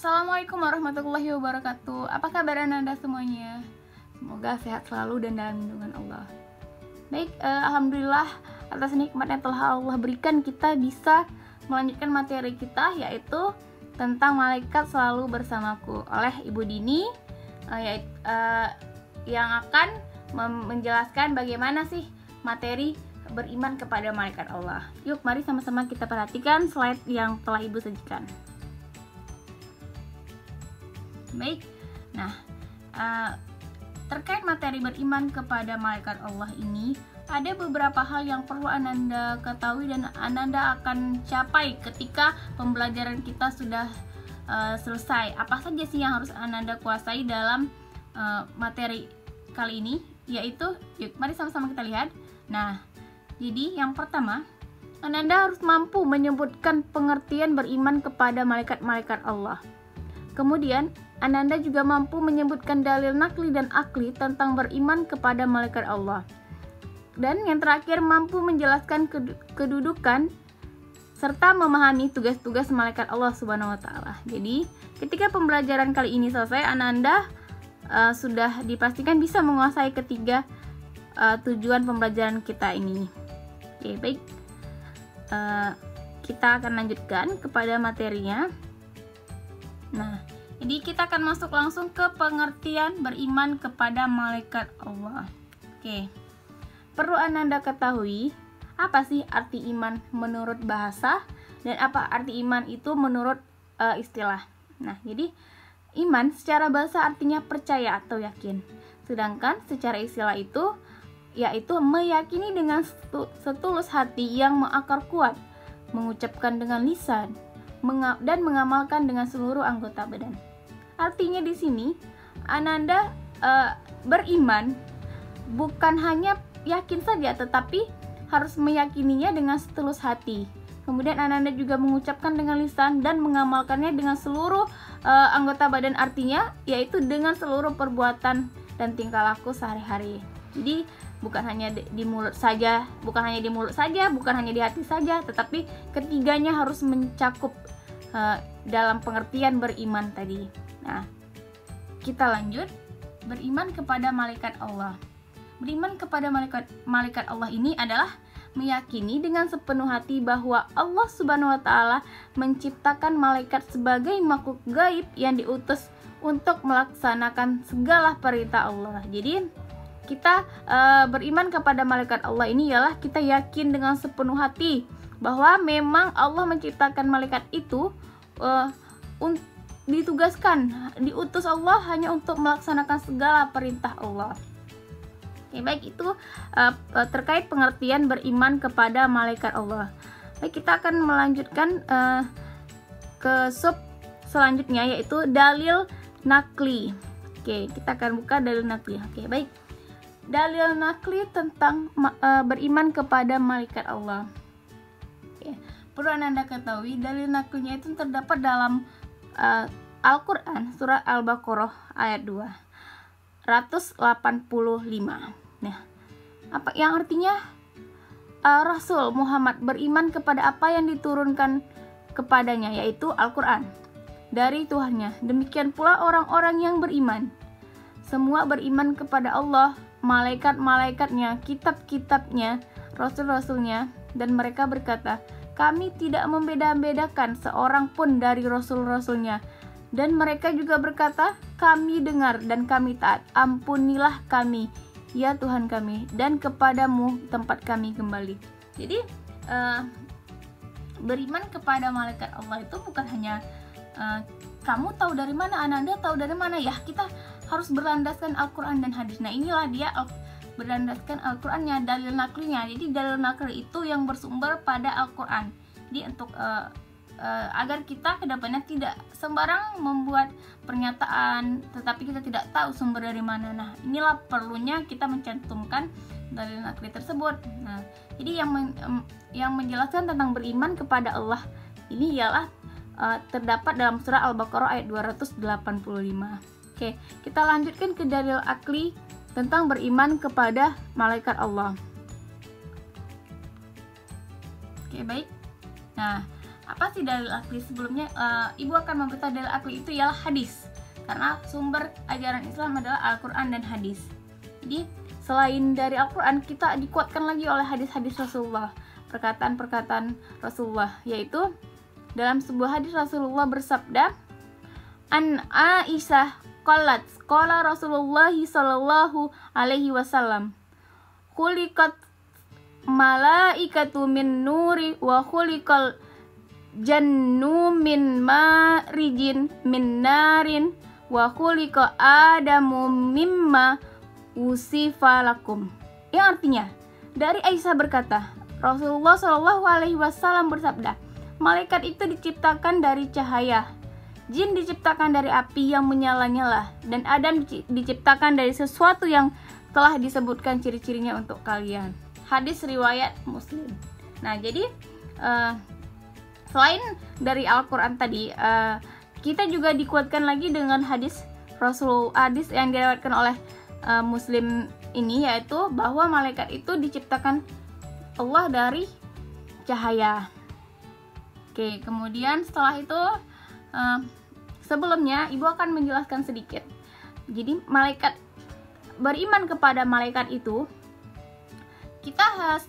Assalamualaikum warahmatullahi wabarakatuh. Apa kabar Anda semuanya? Semoga sehat selalu dan dalam lindungan Allah. Baik, alhamdulillah atas nikmat yang telah Allah berikan, kita bisa melanjutkan materi kita, yaitu tentang malaikat selalu bersamaku oleh Ibu Dini, yang akan menjelaskan bagaimana sih materi beriman kepada malaikat Allah. Yuk, mari sama-sama kita perhatikan slide yang telah Ibu sajikan. Baik, nah terkait materi beriman kepada malaikat Allah ini, ada beberapa hal yang perlu Ananda ketahui dan Ananda akan capai ketika pembelajaran kita sudah selesai. Apa saja sih yang harus Ananda kuasai dalam materi kali ini? Yaitu, yuk mari sama-sama kita lihat. Nah, jadi yang pertama, Ananda harus mampu menyebutkan pengertian beriman kepada malaikat-malaikat Allah. Kemudian, Ananda juga mampu menyebutkan dalil nakli dan akli tentang beriman kepada malaikat Allah. Dan yang terakhir, mampu menjelaskan kedudukan serta memahami tugas-tugas malaikat Allah Subhanahu wa Ta'ala. Jadi, ketika pembelajaran kali ini selesai, Ananda sudah dipastikan bisa menguasai ketiga tujuan pembelajaran kita ini. Oke, baik. Kita akan lanjutkan kepada materinya. Nah, jadi kita akan masuk langsung ke pengertian beriman kepada malaikat Allah. Oke. Perlu Ananda ketahui apa sih arti iman menurut bahasa dan apa arti iman itu menurut istilah. Nah, jadi iman secara bahasa artinya percaya atau yakin. Sedangkan secara istilah itu yaitu meyakini dengan setulus hati yang mengakar kuat, mengucapkan dengan lisan, dan mengamalkan dengan seluruh anggota badan. Artinya di sini Ananda beriman bukan hanya yakin saja, tetapi harus meyakininya dengan setulus hati. Kemudian Ananda juga mengucapkan dengan lisan dan mengamalkannya dengan seluruh anggota badan, artinya yaitu dengan seluruh perbuatan dan tingkah laku sehari-hari. Jadi bukan hanya di mulut saja, bukan hanya di hati saja, tetapi ketiganya harus mencakup dalam pengertian beriman tadi. Nah, kita lanjut. Beriman kepada malaikat Allah. Beriman kepada malaikat Allah ini adalah meyakini dengan sepenuh hati bahwa Allah Subhanahu wa Ta'ala menciptakan malaikat sebagai makhluk gaib yang diutus untuk melaksanakan segala perintah Allah. Jadi kita beriman kepada malaikat Allah ini ialah kita yakin dengan sepenuh hati bahwa memang Allah menciptakan malaikat itu diutus Allah hanya untuk melaksanakan segala perintah Allah. Oke, baik, itu terkait pengertian beriman kepada malaikat Allah. Baik, kita akan melanjutkan ke sub selanjutnya, yaitu dalil nakli. Oke, kita akan buka dalil nakli. Oke, baik. Dalil nakli tentang beriman kepada malaikat Allah. Oke, perlu Anda ketahui dalil naklinya itu terdapat dalam Al-Quran surah Al-Baqarah ayat 285. Nah, apa yang artinya Rasul Muhammad beriman kepada apa yang diturunkan kepadanya, yaitu Al-Quran dari Tuhannya. Demikian pula orang-orang yang beriman. Semua beriman kepada Allah, malaikat-malaikatnya, kitab-kitabnya, rasul-rasulnya, dan mereka berkata, kami tidak membeda-bedakan seorang pun dari rasul-rasulnya. Dan mereka juga berkata, kami dengar dan kami taat, ampunilah kami, ya Tuhan kami, dan kepadamu tempat kami kembali. Jadi beriman kepada malaikat Allah itu bukan hanya kamu tahu dari mana, Ananda tahu dari mana, ya kita harus berlandaskan Al-Quran dan hadis. Nah, inilah dia berlandaskan Al-Qurannya, dalil naklinya. Jadi dalil nakli itu yang bersumber pada Al-Quran. Jadi untuk agar kita kedepannya tidak sembarang membuat pernyataan tetapi kita tidak tahu sumber dari mana. Nah, inilah perlunya kita mencantumkan dalil nakli tersebut. Nah, jadi yang menjelaskan tentang beriman kepada Allah ini ialah terdapat dalam surah Al-Baqarah ayat 285. Oke, kita lanjutkan ke dalil akli tentang beriman kepada malaikat Allah. Oke, baik. Nah, Apa sih dalil akli? Sebelumnya Ibu akan memberitahu dalil akli itu ialah hadis, karena sumber ajaran Islam adalah Al-Quran dan hadis. Jadi selain dari Al-Quran, kita dikuatkan lagi oleh hadis-hadis Rasulullah, perkataan-perkataan Rasulullah, yaitu dalam sebuah hadis Rasulullah bersabda, An Aisyah qalat qala Rasulullah sallallahu alaihi wasallam, khuliqat malaikatu min nuri wa khuliqal jannu min marijin min narin wa khuliqa adamu mimma usifa lakum. Yang artinya, dari Aisyah berkata, Rasulullah Shallallahu alaihi wasallam bersabda, malaikat itu diciptakan dari cahaya, jin diciptakan dari api yang menyala-nyala, dan Adam diciptakan dari sesuatu yang telah disebutkan ciri-cirinya untuk kalian. Hadis riwayat Muslim. Nah, jadi selain dari Al-Quran tadi, kita juga dikuatkan lagi dengan hadis yang diriwayatkan oleh Muslim ini, yaitu bahwa malaikat itu diciptakan Allah dari cahaya. Oke, kemudian setelah itu sebelumnya Ibu akan menjelaskan sedikit. Jadi beriman kepada malaikat itu, kita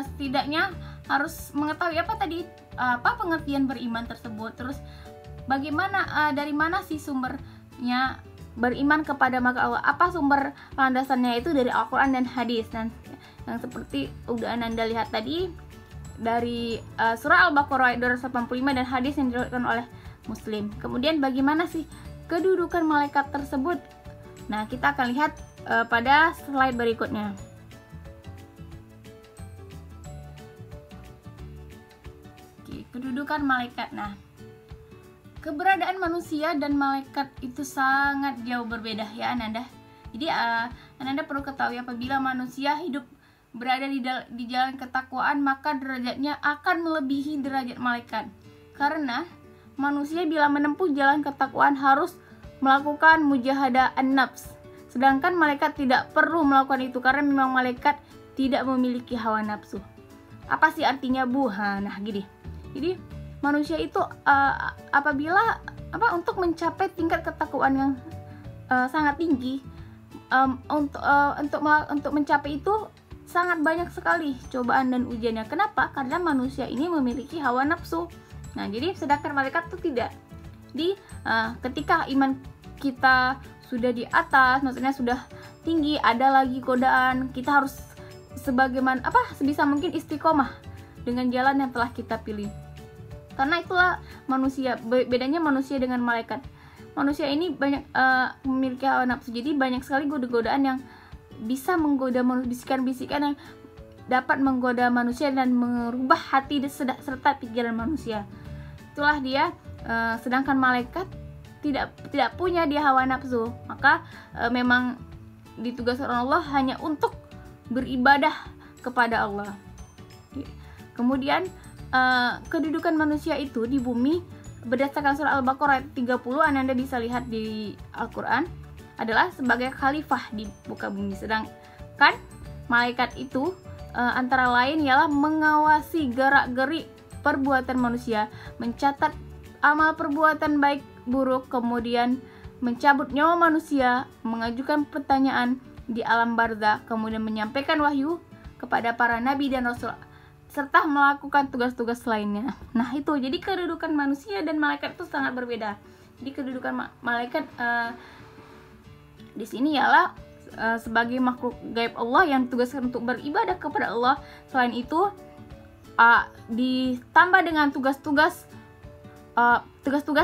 setidaknya harus mengetahui apa pengertian beriman tersebut, terus bagaimana, dari mana sih sumbernya beriman kepada maka Allah, apa sumber landasannya, itu dari Al-Quran dan hadis. Dan yang seperti udah Ananda lihat tadi dari surah Al-Baqarah ayat 285 dan hadis yang diriwayatkan oleh Muslim. Kemudian bagaimana sih kedudukan malaikat tersebut? Nah, kita akan lihat pada slide berikutnya. Oke, kedudukan malaikat. Nah, keberadaan manusia dan malaikat itu sangat jauh berbeda ya Ananda. Jadi Ananda perlu ketahui, apabila manusia hidup berada di jalan ketakwaan, maka derajatnya akan melebihi derajat malaikat. Karena manusia bila menempuh jalan ketakwaan harus melakukan mujahadah an-nafs, sedangkan malaikat tidak perlu melakukan itu karena memang malaikat tidak memiliki hawa nafsu. Apa sih artinya, Bu? Nah, gini. Jadi manusia itu apabila untuk mencapai tingkat ketakwaan yang sangat tinggi, untuk mencapai itu sangat banyak sekali cobaan dan ujiannya. Kenapa? Karena manusia ini memiliki hawa nafsu. Nah, jadi sedangkan malaikat itu tidak. Di ketika iman kita sudah di atas, maksudnya sudah tinggi, ada lagi godaan, kita harus sebisa mungkin istiqomah dengan jalan yang telah kita pilih. Karena itulah manusia, bedanya manusia dengan malaikat. Manusia ini banyak memiliki hawa nafsu, jadi banyak sekali godaan yang bisa menggoda, bisikan-bisikan yang dapat menggoda manusia dan merubah hati serta pikiran manusia. Itulah dia. Sedangkan malaikat tidak punya dia hawa nafsu, maka memang ditugaskan Allah hanya untuk beribadah kepada Allah. Kemudian kedudukan manusia itu di bumi berdasarkan surah Al-Baqarah 30, Anda bisa lihat di Al-Quran, adalah sebagai khalifah di muka bumi. Sedangkan malaikat itu antara lain ialah mengawasi gerak-gerik perbuatan manusia, mencatat amal perbuatan baik buruk, kemudian mencabut nyawa manusia, mengajukan pertanyaan di alam barzakh, kemudian menyampaikan wahyu kepada para nabi dan rasul, serta melakukan tugas-tugas lainnya. Nah, itu jadi kedudukan manusia dan malaikat itu sangat berbeda. Jadi kedudukan malaikat di sini ialah sebagai makhluk gaib Allah yang tugaskan untuk beribadah kepada Allah. Selain itu ditambah dengan tugas-tugas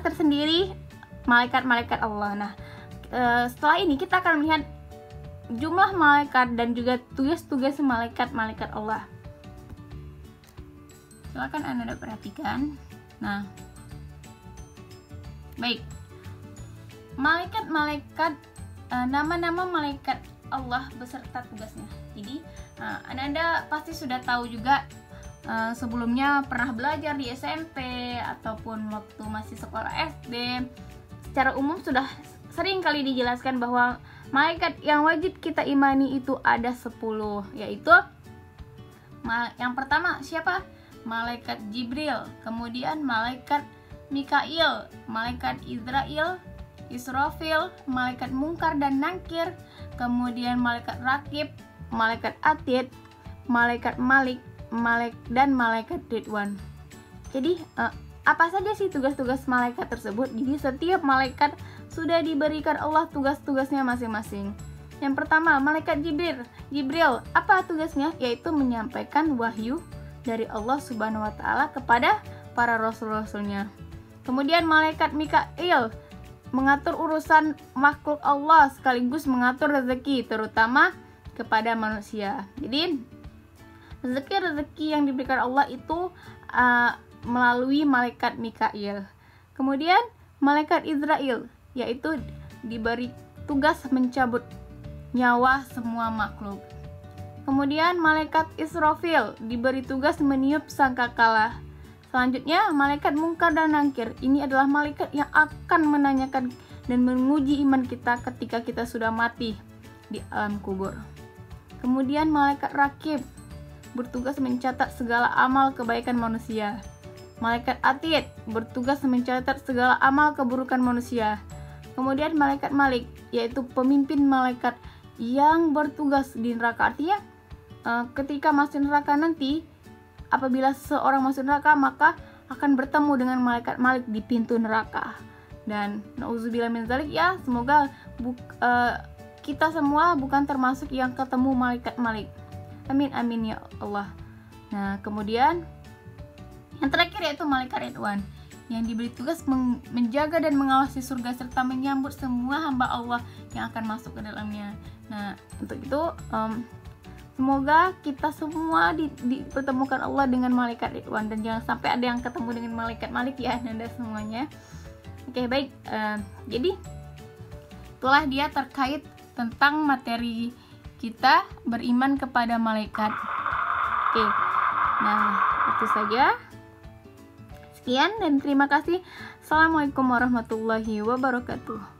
tersendiri malaikat-malaikat Allah. Nah, setelah ini kita akan melihat jumlah malaikat dan juga tugas-tugas malaikat-malaikat Allah. Silakan Anda perhatikan. Nah, baik, malaikat-malaikat, nama-nama malaikat Allah beserta tugasnya. Jadi Anda pasti sudah tahu juga, sebelumnya pernah belajar di SMP ataupun waktu masih sekolah SD. Secara umum sudah sering kali dijelaskan bahwa malaikat yang wajib kita imani itu ada 10, yaitu yang pertama siapa? malaikat Jibril, kemudian malaikat Mikail, malaikat Israfil, malaikat Mungkar dan Nakir, kemudian malaikat Rakib, malaikat Atid, malaikat Malik, dan malaikat Ridwan. Jadi apa saja sih tugas-tugas malaikat tersebut? Jadi setiap malaikat sudah diberikan Allah tugas-tugasnya masing-masing. Yang pertama, malaikat Jibril, apa tugasnya? Yaitu menyampaikan wahyu dari Allah Subhanahu wa taala kepada para rasul-rasulnya. Kemudian malaikat Mikail mengatur urusan makhluk Allah sekaligus mengatur rezeki terutama kepada manusia. Jadi rezeki yang diberikan Allah itu melalui malaikat Mikail. Kemudian malaikat Israel, yaitu diberi tugas mencabut nyawa semua makhluk. Kemudian malaikat Israfil diberi tugas meniup sangkakala. Selanjutnya malaikat Mungkar dan Nakir, ini adalah malaikat yang akan menanyakan dan menguji iman kita ketika kita sudah mati di alam kubur. Kemudian malaikat Rakib bertugas mencatat segala amal kebaikan manusia. Malaikat Atid bertugas mencatat segala amal keburukan manusia. Kemudian malaikat Malik, yaitu pemimpin malaikat yang bertugas di neraka. Artinya ketika masuk neraka nanti, apabila seorang masuk neraka maka akan bertemu dengan malaikat Malik di pintu neraka. Dan nauzubillah min dzalik, ya semoga kita semua bukan termasuk yang ketemu malaikat Malik. Amin amin ya Allah. Nah, kemudian yang terakhir yaitu malaikat Ridwan yang diberi tugas menjaga dan mengawasi surga serta menyambut semua hamba Allah yang akan masuk ke dalamnya. Nah, untuk itu semoga kita semua dipertemukan Allah dengan malaikat Ridwan, dan jangan sampai ada yang ketemu dengan malaikat Malik ya Anda semuanya. Oke, baik. Jadi itulah dia terkait tentang materi kita beriman kepada malaikat. Oke. Nah, itu saja. Sekian dan terima kasih. Assalamualaikum warahmatullahi wabarakatuh.